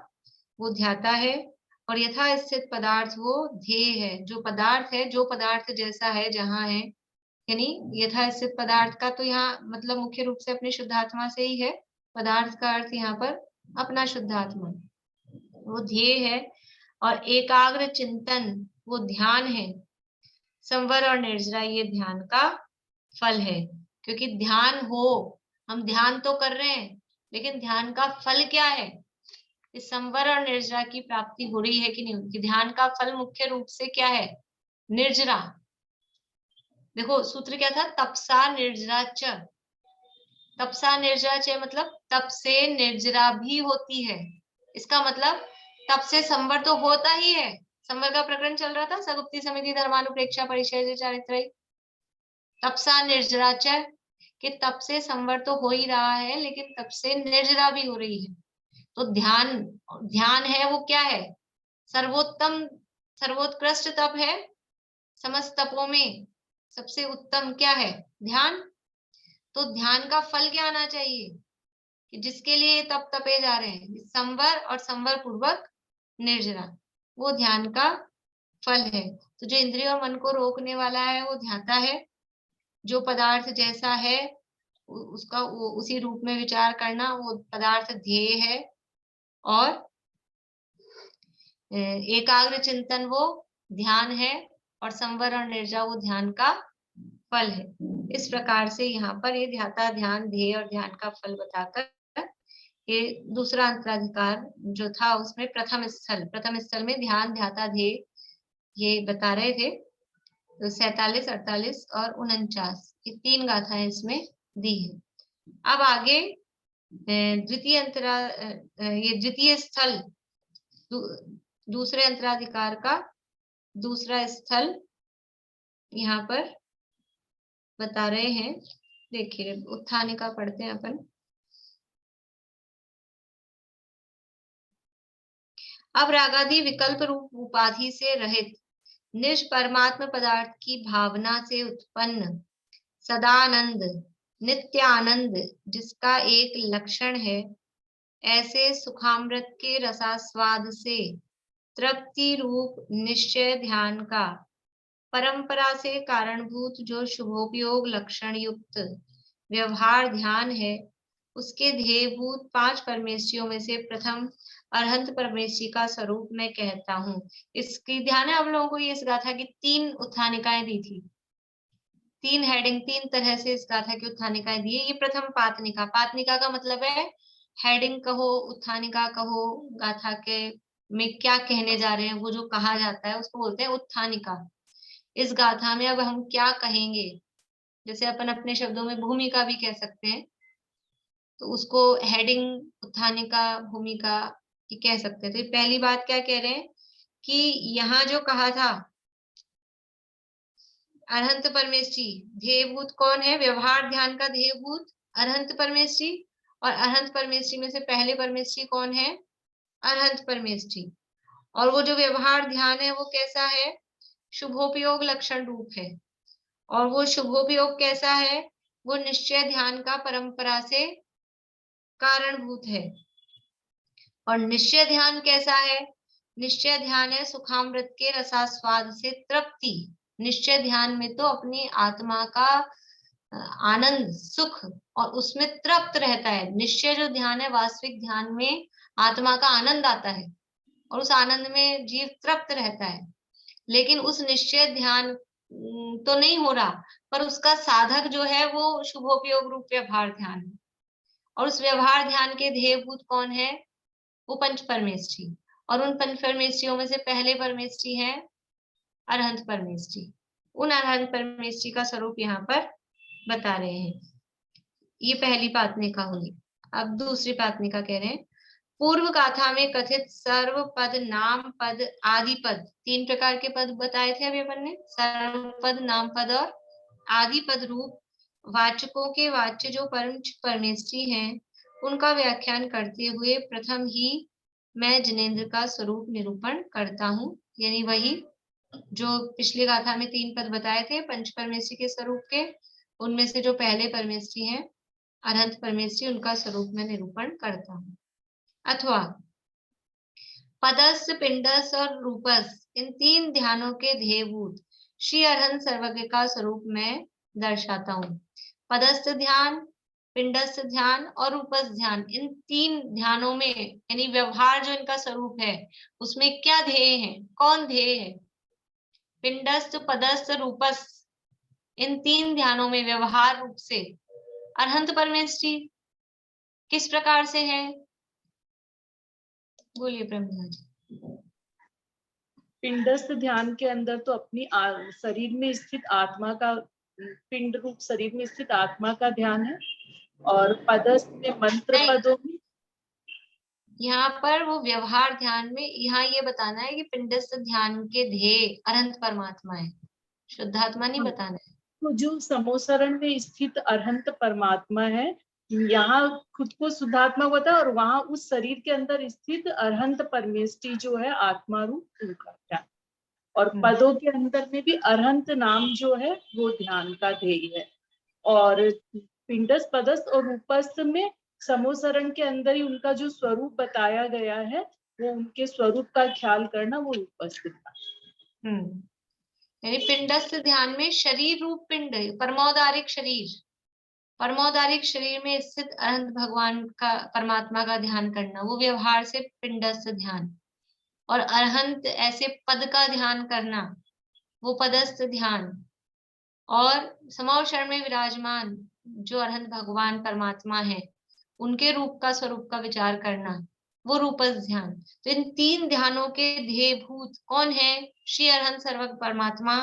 वो ध्याता है। और यथा स्थित पदार्थ वो ध्येय है। जो पदार्थ है, जो पदार्थ जैसा है, जहाँ है, यानी यथा स्थित पदार्थ का तो यहाँ मतलब मुख्य रूप से अपनी शुद्धात्मा से ही है। पदार्थ का अर्थ यहाँ पर अपना शुद्धात्मा, वो ध्येय है। और एकाग्र चिंतन वो ध्यान है। संवर और निर्जरा ये ध्यान का फल है। क्योंकि ध्यान हो, हम ध्यान तो कर रहे हैं, लेकिन ध्यान का फल क्या है? इस संवर और निर्जरा की प्राप्ति हो रही है कि नहीं होती? ध्यान का फल मुख्य रूप से क्या है? निर्जरा। देखो सूत्र क्या था? तपसा निर्जरा च। तपसा निर्जरा च मतलब तप से निर्जरा भी होती है। इसका मतलब तप से संवर तो होता ही है। संवर का प्रकरण चल रहा था, सगुप्ती समिति धर्मानुप्रेक्षा परिचय चारित्र। तपसा निर्जरा च, कि तप से संवर तो हो ही रहा है, लेकिन तप से निर्जरा भी हो रही है। तो ध्यान, ध्यान है वो क्या है? सर्वोत्तम, सर्वोत्कृष्ट तप है। समस्त तपों में सबसे उत्तम क्या है? ध्यान। तो ध्यान का फल क्या आना चाहिए कि जिसके लिए तप तपे जा रहे हैं? संवर और संवर पूर्वक निर्जरा, वो ध्यान का फल है। तो जो इंद्रिय और मन को रोकने वाला है वो ध्याता है। जो पदार्थ जैसा है उसका वो उसी रूप में विचार करना, वो पदार्थ ध्येय है। और एकाग्र चिंतन वो ध्यान है। और संवर और निर्जरा वो ध्यान का फल है। इस प्रकार से यहाँ पर ये ध्याता, ध्यान, ध्येय और ध्यान का फल बताकर ये दूसरा अंतराधिकार जो था उसमें प्रथम स्थल में ध्यान, ध्याता, ध्येय ये बता रहे थे। तो 47, 48 और 49 ये 3 गाथाएं इसमें दी है। अब आगे द्वितीय ये द्वितीय स्थल, दूसरे अंतराधिकार का दूसरा स्थल यहाँ पर बता रहे हैं। देखिए उत्थानिका पढ़ते हैं अपन। अब रागादि विकल्प रूप उपाधि से रहित निज परमात्म पदार्थ की भावना से उत्पन्न सदानंद, नित्यानंद जिसका एक लक्षण है, ऐसे सुखामृत के रसास्वाद से तृप्ति रूप निश्चय ध्यान का परंपरा से कारणभूत जो शुभोपयोग लक्षण युक्त व्यवहार ध्यान है, उसके ध्येयभूत 5 परमेष्ठियों में से प्रथम अरहंत परमेष्ठि का स्वरूप मैं कहता हूँ। इसकी ध्यान है आप लोगों को, ये इस गाथा की 3 उत्थानिकाएं दी थी। 3 हेडिंग, 3 तरह से इस गाथा की उत्थानिकाएं दी है। ये प्रथम पातनिका, पातनिका का मतलब है हेडिंग कहो, उत्थानिका कहो, गाथा के में क्या कहने जा रहे हैं वो जो कहा जाता है उसको बोलते हैं उत्थानिका। इस गाथा में अब हम क्या कहेंगे, जैसे अपन अपने शब्दों में भूमिका भी कह सकते हैं, तो उसको हेडिंग, उत्थानिका, भूमिका कह सकते हैं। तो पहली बात क्या कह रहे हैं कि यहाँ जो कहा था अरहंत परमेष्ठी, ध्येयभूत कौन है? व्यवहार ध्यान का ध्येयभूत अरहंत परमेष्ठी। और अरहंत परमेष्ठी में से पहले परमेष्ठी कौन है? अरहंत परमेष्ठी। और वो जो व्यवहार ध्यान है वो कैसा है? शुभोपयोग लक्षण रूप है। और वो शुभोपयोग कैसा है? वो निश्चय ध्यान का परंपरा से कारणभूत है। और निश्चय ध्यान कैसा है? निश्चय ध्यान है सुखामृत के रसास्वाद से तृप्ति। निश्चय ध्यान में तो अपनी आत्मा का आनंद, सुख और उसमें तृप्त रहता है। निश्चय जो ध्यान है, वास्तविक ध्यान में आत्मा का आनंद आता है और उस आनंद में जीव तृप्त रहता है। लेकिन उस निश्चय ध्यान तो नहीं हो रहा, पर उसका साधक जो है वो शुभोपयोग रूप व्यवहार ध्यान है। और उस व्यवहार ध्यान के ध्येयभूत कौन है? वो पंच परमेष्ठी। और उन पंच परमेष्ठियों में से पहले परमेष्ठी है अरहंत परमेष्ठी। उन अरहंत परमेष्ठी का स्वरूप यहाँ पर बता रहे हैं। ये पहली पातनिका हुई। अब दूसरी पातनिका कह रहे हैं, पूर्व गाथा में कथित सर्व पद, नाम पद, आदि पद, 3 प्रकार के पद बताए थे अभी अपन ने। सर्व पद, नाम पद और आदि पद रूप वाचकों के वाच्य जो पंच परमेष्ठी हैं, उनका व्याख्यान करते हुए प्रथम ही मैं जिनेंद्र का स्वरूप निरूपण करता हूँ। यानी वही जो पिछली गाथा में 3 पद बताए थे पंच परमेष्ठी के स्वरूप के, उनमें से जो पहले परमेष्ठी हैं अरहंत परमेष्ठी, उनका स्वरूप मैं निरूपण करता हूँ। अथवा पदस्थ, पिंडस्थ और रूपस्थ, इन 3 ध्यानों के ध्येयभूत श्री अरहंत सर्वज्ञ का स्वरूप मैं दर्शाता हूँ। पदस्थ ध्यान, पिंडस्थ ध्यान और रूपस्थ ध्यान, इन 3 ध्यानों में यानी व्यवहार जो इनका स्वरूप है, उसमें क्या ध्येय है? कौन ध्येय है? पिंडस्थ, पदस्थ, रूपस्थ, इन 3 ध्यानों में व्यवहार रूप से अरहंत परमेष्ठी किस प्रकार से है? बोलिए प्रेमदा जी। पिंडस्थ ध्यान के अंदर तो अपनी शरीर में स्थित आत्मा का, पिंड रूप शरीर में स्थित आत्मा का ध्यान है। और पदस्थ में मंत्र पदों में, यहाँ पर वो व्यवहार ध्यान में यहाँ ये बताना है कि पिंडस्थ ध्यान के ध्येय अरहंत परमात्मा है, शुद्धात्मा नहीं बताना है। तो जो समोसरण में स्थित अरहंत परमात्मा है, यहाँ खुद को शुद्धात्मा होता है और वहां उस शरीर के अंदर स्थित अरहंत परमेष्ठी जो है आत्मा रूप उनका ध्यान। और पदों के अंदर में भी अरहंत नाम जो है वो ध्यान का ध्येय है। और पिंडस्थ, पदस्थ और रूपस्थ में समोसरण के अंदर ही उनका जो स्वरूप बताया गया है, वो उनके स्वरूप का ख्याल करना, वो रूपस्थ ध्यान। यानी पिंडस्थ ध्यान में शरीर रूप पिंड, परमोदारिक शरीर, परमोदारिक शरीर में स्थित अनंत भगवान का, परमात्मा का ध्यान करना, वो व्यवहार से पिंडस्थ ध्यान। और अरहंत ऐसे पद का ध्यान करना, वो पदस्थ ध्यान। और समोक्षण में विराजमान जो अरहंत भगवान परमात्मा है, उनके रूप का, स्वरूप का विचार करना, वो रूपस्थ ध्यान। तो इन 3 ध्यानों के ध्येयभूत कौन है? श्री अरहंत सर्वज्ञ परमात्मा,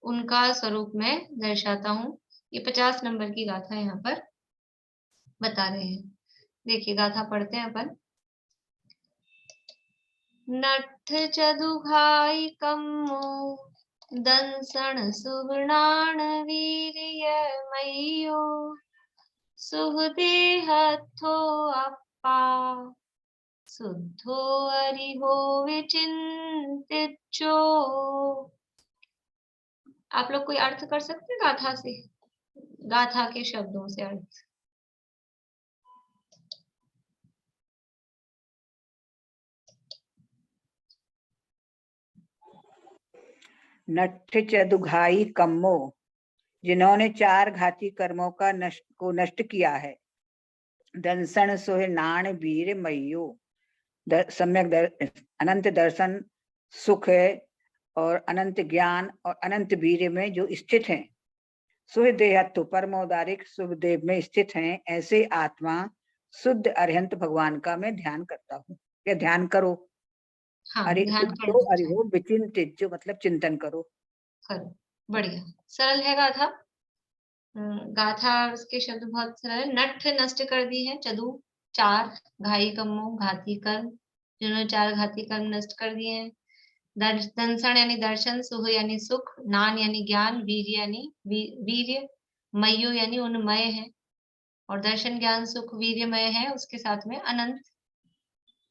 उनका स्वरूप मैं दर्शाता हूँ। ये 50 नंबर की गाथा यहाँ पर बता रहे हैं। देखिए गाथा पढ़ते हैं अपन। नठ चदुघाई कम्मो, दंसण सुवर्णाण वीर्य मयो, सुहदेहथो अप्पा, शुद्धो अरिहो विचिंतिचो। आप लोग कोई अर्थ कर सकते हैं गाथा से, गाथा के शब्दों से अर्थ? नट्ठ चदुघाई कम्मो, जिन्होंने 4 घाती कर्मों का नष्ट किया है। दंसण सोहे नाण वीर मयो, सम्यक अनंत दर्शन, सुख है और अनंत ज्ञान और अनंत वीर में जो स्थित हैं। सुहदेहत्व, परमोदारिक सुखदेव में स्थित हैं। ऐसे आत्मा शुद्ध अरहंत भगवान का मैं ध्यान करता हूँ, या ध्यान करो। हाँ, ध्यान करना अरिहो विचिंतित, जो मतलब चिंतन करो। बढ़िया, सरल है गाथा। गाथा उसके शब्द बहुत सरल है। नठ नष्ट कर दी है, चदु 4, घाई कम्मो घाती कर्म, जिन्होंने 4 घाती कर्म नष्ट कर दिए हैं। दंसण यानी दर्शन, सुह यानी सुख, नान यानी ज्ञान, वीर्य यानी वीर्य, मयो यानी उन्मय है। और दर्शन ज्ञान सुख वीर्यमय है, उसके साथ में अनंत,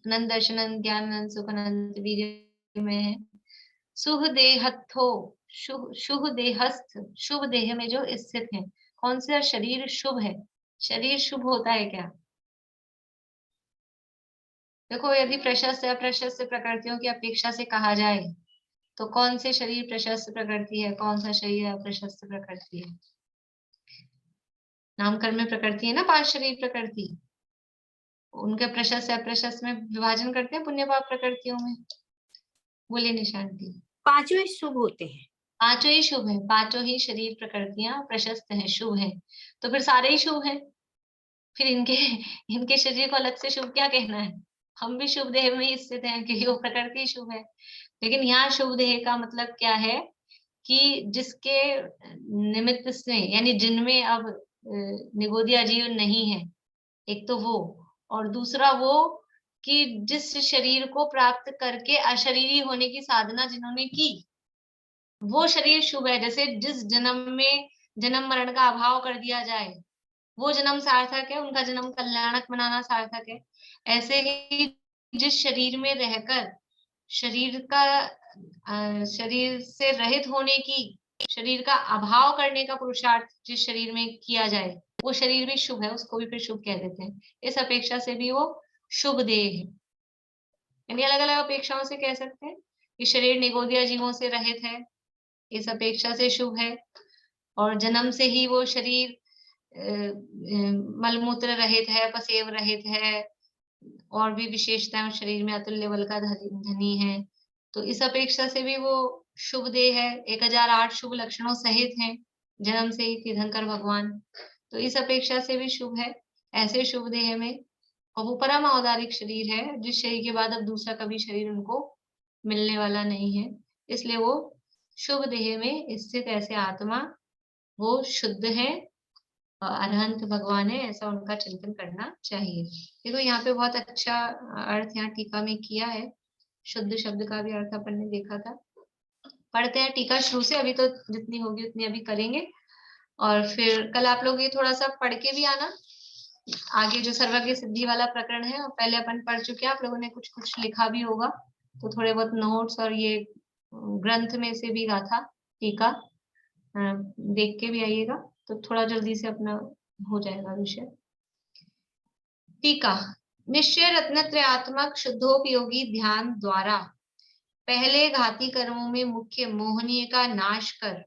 अनंत दर्शन, अनंत ज्ञान, अनंत सुख, अनंत वीर्यमय है। सुहदेहत्थो, शुभ देहस्थ, शुभ देह में जो स्थित है। कौन सा शरीर शुभ है? शरीर शुभ होता है क्या? देखो, यदि प्रशस्त अप्रशस्त प्रकृतियों की अपेक्षा से कहा जाए तो कौन से शरीर प्रशस्त प्रकृति है, कौन सा शरीर अप्रशस्त प्रकृति है? नामकर्म में प्रकृति है ना, 5 शरीर प्रकृति, उनके प्रशस्त अप्रशस्त में विभाजन करते हैं पुण्य पाप प्रकृतियों में। बोलिए निशांति। 5 शुभ होते हैं। 5 ही शुभ है, 5 ही शरीर प्रकृतियां प्रशस्त हैं, शुभ है, तो फिर सारे ही शुभ हैं। फिर इनके शरीर को अलग से शुभ क्या कहना है? हम भी शुभ देह में ही स्थित हैं क्योंकि वो प्रकृति शुभ है। लेकिन यहाँ शुभ देह का मतलब क्या है कि जिसके निमित्त से, यानी जिनमें अब निगोदिया जीव नहीं है, एक तो वो, और दूसरा वो कि जिस शरीर को प्राप्त करके अशरीरी होने की साधना जिन्होंने की, वो शरीर शुभ है। जैसे जिस जन्म में जन्म मरण का अभाव कर दिया जाए वो जन्म सार्थक है, उनका जन्म कल्याणक बनाना सार्थक है। ऐसे ही जिस शरीर में रहकर शरीर से रहित होने की, शरीर का अभाव करने का पुरुषार्थ जिस शरीर में किया जाए वो शरीर भी शुभ है, उसको भी फिर शुभ कह देते हैं। इस अपेक्षा से भी वो शुभ देह है। यानी अलग अलग अपेक्षाओं से कह सकते हैं कि शरीर निगोदिया जीवों से रहित है, इस अपेक्षा से शुभ है। और जन्म से ही वो शरीर मलमूत्र रहित है, पसेव रहित है, और भी विशेषताएं शरीर में अतुल्य बल का धनी है, तो इस अपेक्षा से भी वो शुभ देह है। 1008 शुभ लक्षणों सहित है जन्म से ही तीर्थंकर भगवान, तो इस अपेक्षा से भी शुभ है। ऐसे शुभ देह में, और वो परम औदारिक शरीर है जिस शरीर के बाद अब दूसरा कभी शरीर उनको मिलने वाला नहीं है, इसलिए वो शुभ देह में स्थित ऐसे आत्मा वो शुद्ध है, अरहंत भगवान है, ऐसा उनका चिंतन करना चाहिए। देखो यहाँ पे बहुत अच्छा अर्थ यहाँ टीका में किया है। शुद्ध शब्द का भी अर्थ अपन ने देखा था। पढ़ते हैं टीका शुरू से, अभी तो जितनी होगी उतनी अभी करेंगे, और फिर कल आप लोग ये थोड़ा सा पढ़ के भी आना। आगे जो सर्वज्ञ सिद्धि वाला प्रकरण है, और पहले अपन पढ़ चुके हैं, आप लोगों ने कुछ कुछ लिखा भी होगा, तो थोड़े बहुत नोट्स और ये ग्रंथ में से भी गाथा टीका देख के भी आइएगा, तो थोड़ा जल्दी से अपना हो जाएगा विषय। टीका। निश्चय रत्नत्रयात्मक शुद्धोपयोगी ध्यान द्वारा पहले घाती कर्मों में मुख्य मोहनीय का नाश कर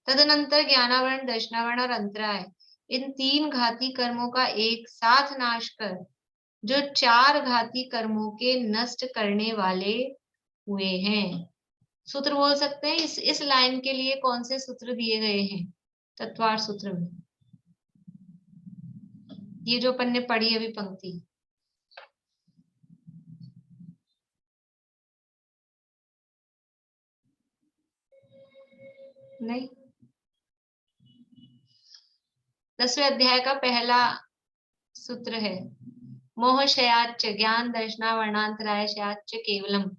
तदनंतर ज्ञानावरण, दर्शनावरण और अंतराय, इन 3 घाती कर्मों का एक साथ नाश कर जो 4 घाती कर्मों के नष्ट करने वाले हुए हैं। सूत्र बोल सकते हैं इस लाइन के लिए कौन से सूत्र दिए गए हैं तत्वार सूत्र में? ये जो अपन ने पढ़ी अभी पंक्ति, नहीं, 10वें अध्याय का पहला सूत्र है, मोहशयाच्च ज्ञान दर्शनावर्णांतरायशयाच्च केवलम।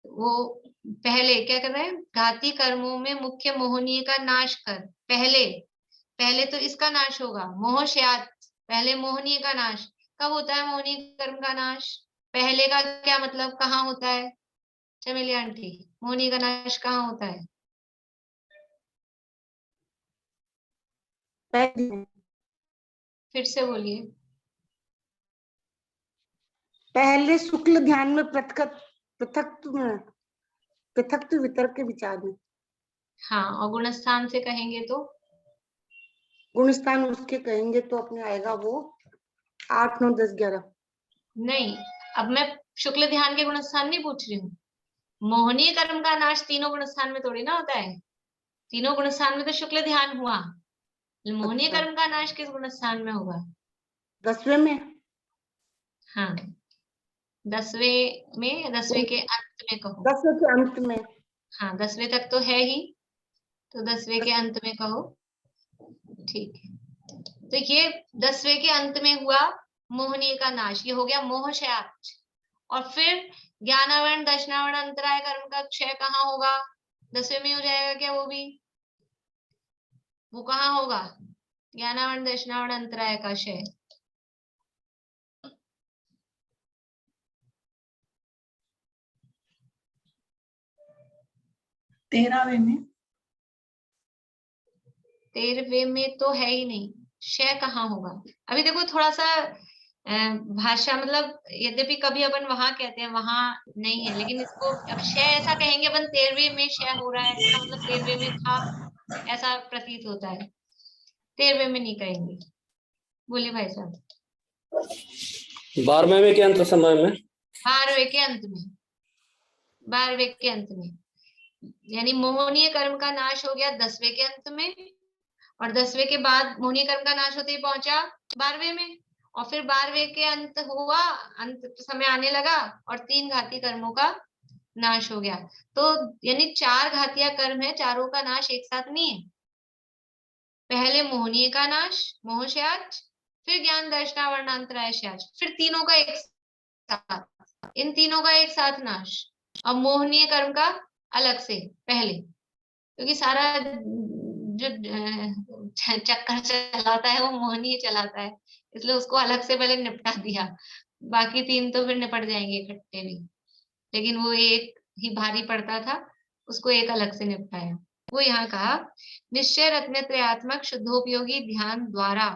वो पहले क्या कर रहे हैं? घाती कर्मों में मुख्य मोहनीय का नाश कर। पहले तो इसका नाश होगा, मोहशयात, पहले मोहनीय का नाश। कब होता है मोहनीय कर्म का नाश? पहले का क्या मतलब, कहाँ होता है चमेली आंटी? मोहनीय का नाश कहाँ होता है? फिर से बोलिए। पहले शुक्ल ध्यान में पृथक वितर्क के विचार में। हाँ, और गुणस्थान से कहेंगे तो? गुणस्थान उसके कहेंगे तो अपने आएगा वो 8, 9, 10, 11। नहीं, अब मैं शुक्ल ध्यान के गुणस्थान नहीं पूछ रही हूँ। मोहनीय कर्म का नाश तीनों गुणस्थान में थोड़ी ना होता है। तीनों गुणस्थान में तो शुक्ल ध्यान हुआ, मोहनीय अच्छा। कर्म का नाश किस गुणस्थान में होगा? 10वें में। हाँ, 10वें में, 10वें के अंत में कहो। 10वें के अंत में। हाँ, 10वें तक तो है ही, तो 10वें के अंत में कहो, ठीक है। तो ये 10वें के अंत में हुआ मोहनीय का नाश, ये हो गया मोहशयाच। और फिर ज्ञानावरण, दर्शनावरण, अंतराय कर्म का क्षय कहाँ होगा? 10वें में हो जाएगा क्या वो भी? वो कहाँ होगा? ज्ञानावरण, दर्शनावरण, अंतराय का क्षय। 13वें में 13वें में तो है ही नहीं, शय कहाँ होगा। अभी देखो थोड़ा सा भाषा मतलब यद्यपि कभी अपन वहां कहते हैं, वहां नहीं है, लेकिन इसको अब शय ऐसा कहेंगे अपन, 13वें में शय हो रहा है, इसका मतलब 13वें में था, ऐसा प्रतीत होता है। 13वें में नहीं कहेंगे। बोलिए भाई साहब। 12वें में के अंत समय में, 12वें के अंत में, 12वें के अंत में, यानी मोहनीय कर्म का नाश हो गया 10वें के अंत में, और 10वें के बाद मोहनीय कर्म का नाश होते ही पहुंचा 12वें में, और फिर 12वें के अंत हुआ, अंत समय आने लगा और 3 घाती कर्मों का नाश हो गया। तो यानी 4 घातिया कर्म है, चारों का नाश एक साथ नहीं है। पहले मोहनीय का नाश, मोहशयाच, फिर ज्ञान दर्शनावर्णांतरायशयाच, फिर तीनों का एक साथ, इन तीनों का एक साथ नाश। अब मोहनीय कर्म का अलग से पहले, क्योंकि सारा जो चक्कर चलाता है वो मोहनीय चलाता है, इसलिए उसको अलग से पहले निपटा दिया। बाकी 3 तो फिर निपट जाएंगे इकट्ठे भी, लेकिन वो एक ही भारी पड़ता था, उसको एक अलग से निपटाया। वो यहाँ कहा निश्चय रत्नत्रयात्मक शुद्धोपयोगी ध्यान द्वारा,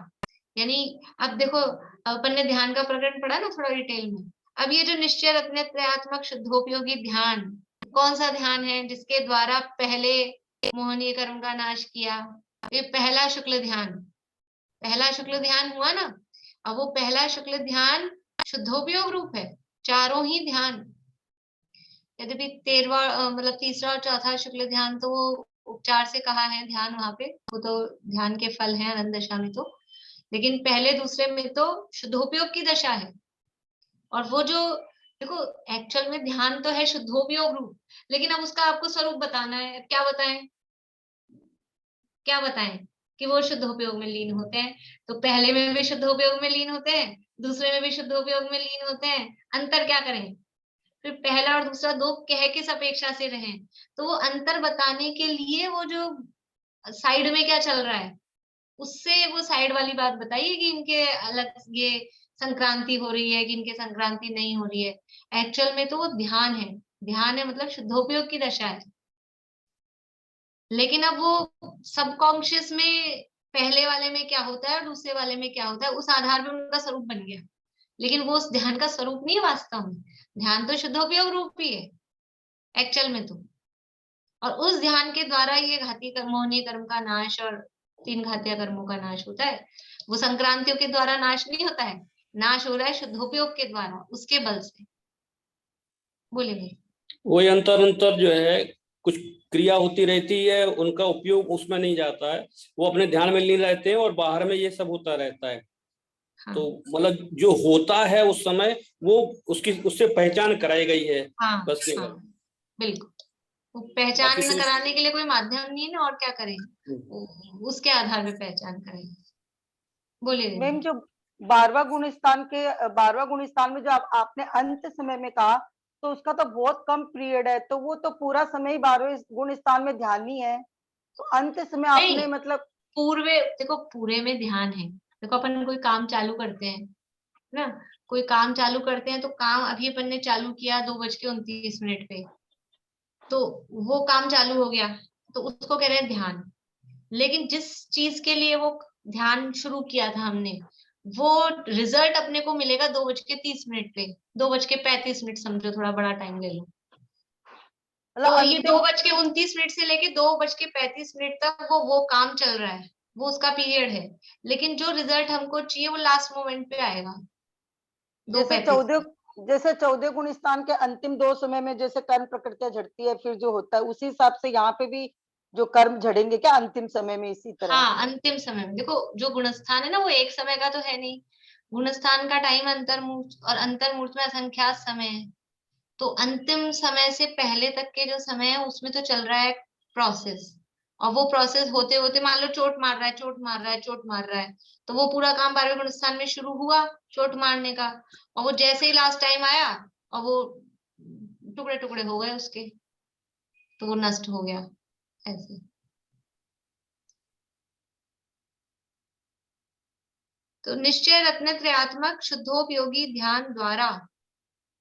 यानी अब देखो अपन ने ध्यान का प्रकरण पढ़ा ना थोड़ा डिटेल में। अब ये जो निश्चय रत्नत्रयात्मक शुद्धोपयोगी ध्यान, कौन सा ध्यान है जिसके द्वारा पहले मोहनीय कर्म का नाश किया? ये पहला शुक्ल ध्यान, पहला शुक्ल ध्यान हुआ ना। अब वो पहला शुक्ल ध्यान शुद्धोपयोग रूप है, चारों ही ध्यान। यद्यपि 13वां मतलब तीसरा और चौथा शुक्ल ध्यान तो वो उपचार से कहा है ध्यान, वहां पे वो तो ध्यान के फल हैं अनंत दशा में तो, लेकिन पहले दूसरे में तो शुद्धोपयोग की दशा है। और वो जो देखो एक्चुअल में ध्यान तो है शुद्धोपयोग रूप, लेकिन अब उसका आपको स्वरूप बताना है। क्या बताएं, क्या बताएं कि वो शुद्धोपयोग में लीन होते हैं, तो पहले में भी शुद्धोपयोग में लीन होते हैं, दूसरे में भी शुद्धोपयोग में लीन होते हैं। अंतर क्या करें? फिर पहला और दूसरा दो कह किस अपेक्षा से रहे, तो वो अंतर बताने के लिए वो जो साइड में क्या चल रहा है उससे वो साइड वाली बात बताइए कि इनके अलग ये संक्रांति हो रही है कि इनके संक्रांति नहीं हो रही है। एक्चुअल में तो वो ध्यान है, ध्यान है मतलब शुद्धोपयोग की दशा है। लेकिन अब वो सबकॉन्शियस में पहले वाले में क्या होता है और दूसरे वाले में क्या होता है, उस आधार पर उनका स्वरूप बन गया, लेकिन वो उस ध्यान का स्वरूप नहीं है वास्तव में। ध्यान तो शुद्धोपयोग रूप ही है एक्चुअल में तो। और उस ध्यान के द्वारा ये घाती कर्म, मोहनीय कर्म का नाश और 3 घातीय कर्मों का नाश होता है। वो संक्रांतियों के द्वारा नाश नहीं होता है, नाश हो रहा है शुद्धोपयोग के द्वारा, उसके बल से। बोलिए भाई। वही अंतर जो है, कुछ क्रिया होती रहती है, उनका उपयोग उसमें नहीं जाता है, वो अपने ध्यान में लीन रहते हैं और बाहर में ये सब होता रहता है। हाँ। तो मतलब जो होता है उस समय वो उसकी उससे पहचान कराई गई है। हाँ, बस ये हाँ, बिल्कुल। वो पहचान बाकी तो कराने के लिए कोई माध्यम नहीं है ना, और क्या करें, उसके आधार पे पहचान करें। बोलिए दीदी। मैम जो 12वां गुण स्थान में जो आपने अंत समय में कहा, तो उसका तो बहुत कम पीरियड है, तो वो तो पूरा समय ही 12वें गुण स्थान में ध्यान ही है, तो अंत समय आपने नहीं, मतलब पूर्वे देखो पूरे में ध्यान है। देखो अपन कोई काम चालू करते हैं ना, कोई काम चालू करते हैं तो काम अभी अपन ने चालू किया 2:29 पे, तो वो काम चालू हो गया, तो उसको कह रहे हैं ध्यान। लेकिन जिस चीज के लिए वो ध्यान शुरू किया था हमने, वो रिजल्ट अपने को मिलेगा 2:30 पे, 2:35 समझो, थोड़ा बड़ा टाइम ले लो। मतलब तो ये अंतिम 2:29 से लेके 2:35 तक वो काम चल रहा है, वो उसका पीरियड है। लेकिन जो रिजल्ट हमको चाहिए वो लास्ट मोमेंट पे आएगा, जैसे 2:35 14 गुण स्थान के अंतिम 2 समय में जैसे कर्म प्रकृतियां झड़ती है, फिर जो होता है उसी हिसाब से यहाँ पे भी जो कर्म झड़ेंगे क्या अंतिम समय में इसी तरह? हाँ, अंतिम समय में देखो जो गुणस्थान है ना वो एक समय का तो है नहीं, गुणस्थान का टाइम अंतर्मूर्त, और अंतर्मूर्त में असंख्यात समय है। तो अंतिम समय से पहले तक के जो समय है उसमें तो चल रहा है प्रोसेस, और वो प्रोसेस होते होते मान लो चोट मार रहा है, चोट मार रहा है, चोट मार रहा है, तो वो पूरा काम 12वें गुणस्थान में शुरू हुआ चोट मारने का, और वो जैसे ही लास्ट टाइम आया और वो टुकड़े टुकड़े हो गए उसके, तो वो नष्ट हो गया ऐसे। तो निश्चय रत्नत्रयात्मक शुद्धोपयोगी ध्यान द्वारा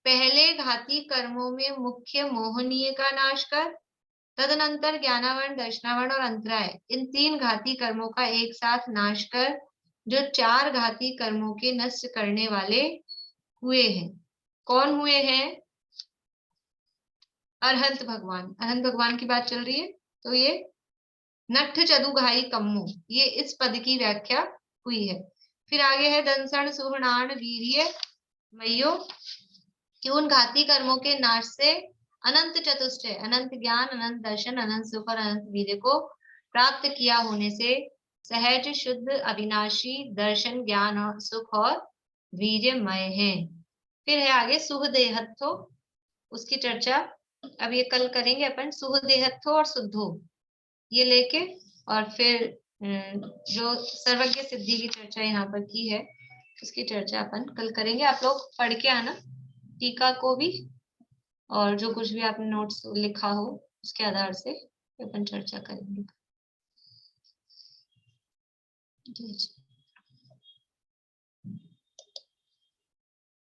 पहले घाती कर्मों में मुख्य मोहनीय का नाश कर तदनंतर ज्ञानावरण, दर्शनावरण और अंतराय, इन 3 घाती कर्मों का एक साथ नाश कर जो 4 घाती कर्मों के नष्ट करने वाले हुए हैं। कौन हुए हैं? अरहंत भगवान। अरहंत भगवान की बात चल रही है। तो ये नट्ठ चतुघाई कम्मो, ये इस पद की व्याख्या हुई है। फिर आगे है दंसण सुहनान वीर्य मयो, कि उन घाती कर्मों के नाश से अनंत चतुष्टय, अनंत ज्ञान, अनंत दर्शन, अनंत सुख और अनंत वीर्य को प्राप्त किया होने से सहज शुद्ध अविनाशी दर्शन, ज्ञान और सुख और वीर्यमय है। फिर है आगे सुहदेहत्थो, उसकी चर्चा अब ये कल करेंगे अपन। सुहदेहत्थो और शुद्धो ये लेके, और फिर जो सर्वज्ञ सिद्धि की चर्चा यहाँ पर की है उसकी चर्चा अपन कल करेंगे। आप लोग पढ़ के आना टीका को भी, और जो कुछ भी आपने नोट्स लिखा हो उसके आधार से अपन चर्चा करेंगे।